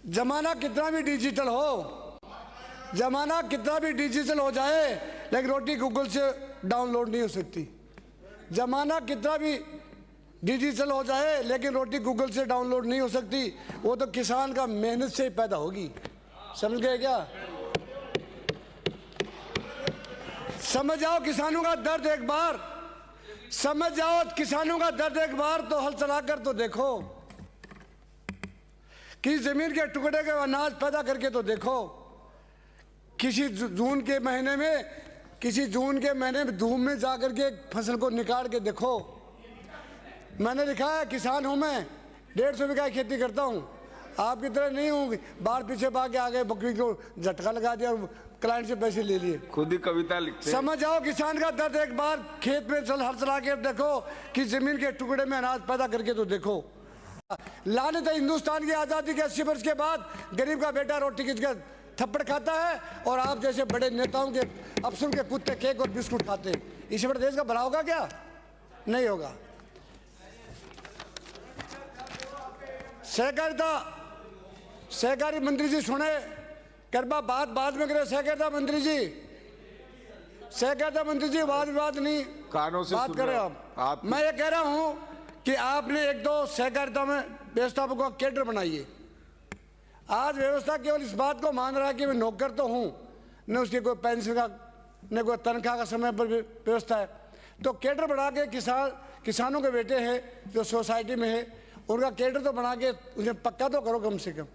जमाना कितना भी डिजिटल हो, जमाना कितना भी डिजिटल हो जाए, लेकिन रोटी गूगल से डाउनलोड नहीं हो सकती। जमाना कितना भी डिजिटल हो जाए, लेकिन रोटी गूगल से डाउनलोड नहीं हो सकती। वो तो किसान का मेहनत से ही पैदा होगी। समझ गए क्या? समझ जाओ किसानों का दर्द एक बार, समझ जाओ किसानों का दर्द एक बार, तो हल चलाकर तो देखो, किसी जमीन के टुकड़े के अनाज पैदा करके तो देखो। किसी जून के महीने में धूप में जाकर के फसल को निकाल के देखो। मैंने लिखा है, किसान हूं मैं, 150 बीघा खेती करता हूं, आपकी तरह नहीं हूं बाहर पीछे भाग के बकरी को झटका लगा दिया और क्लाइंट से पैसे ले लिए। खुद ही कविता लिखते हैं। समझ आओ किसान का दर्द एक बार, खेत में हल चला के देखो, कि जमीन के टुकड़े में अनाज पैदा करके तो देखो। लानत है हिंदुस्तान की आज़ादी के 80 वर्ष के बाद, गरीब का बेटा रोटी खींचकर थप्पड़ खाता है और आप जैसे बड़े नेताओं के अफसरों के कुत्ते केक और बिस्कुट खाते हैं। इसी पर देश का भला होगा क्या? नहीं होगा। सहकारी मंत्री जी सुने, करबा बाद में करे। सहकारिता मंत्री जी वाद विवाद नहीं, कानों से बात करें आप। मैं ये कह रहा हूं कि आपने 1-2 सहकारिता में व्यवस्थापकों का कैडर बनाइए। आज व्यवस्था केवल इस बात को मान रहा है कि मैं नौकर तो हूं, न उसकी कोई पेंशन का न कोई तनख्वाह का समय पर व्यवस्था है। तो कैडर बना के किसानों के बेटे हैं जो सोसाइटी में है, उनका कैडर तो बना के उन्हें पक्का तो करो कम से कम।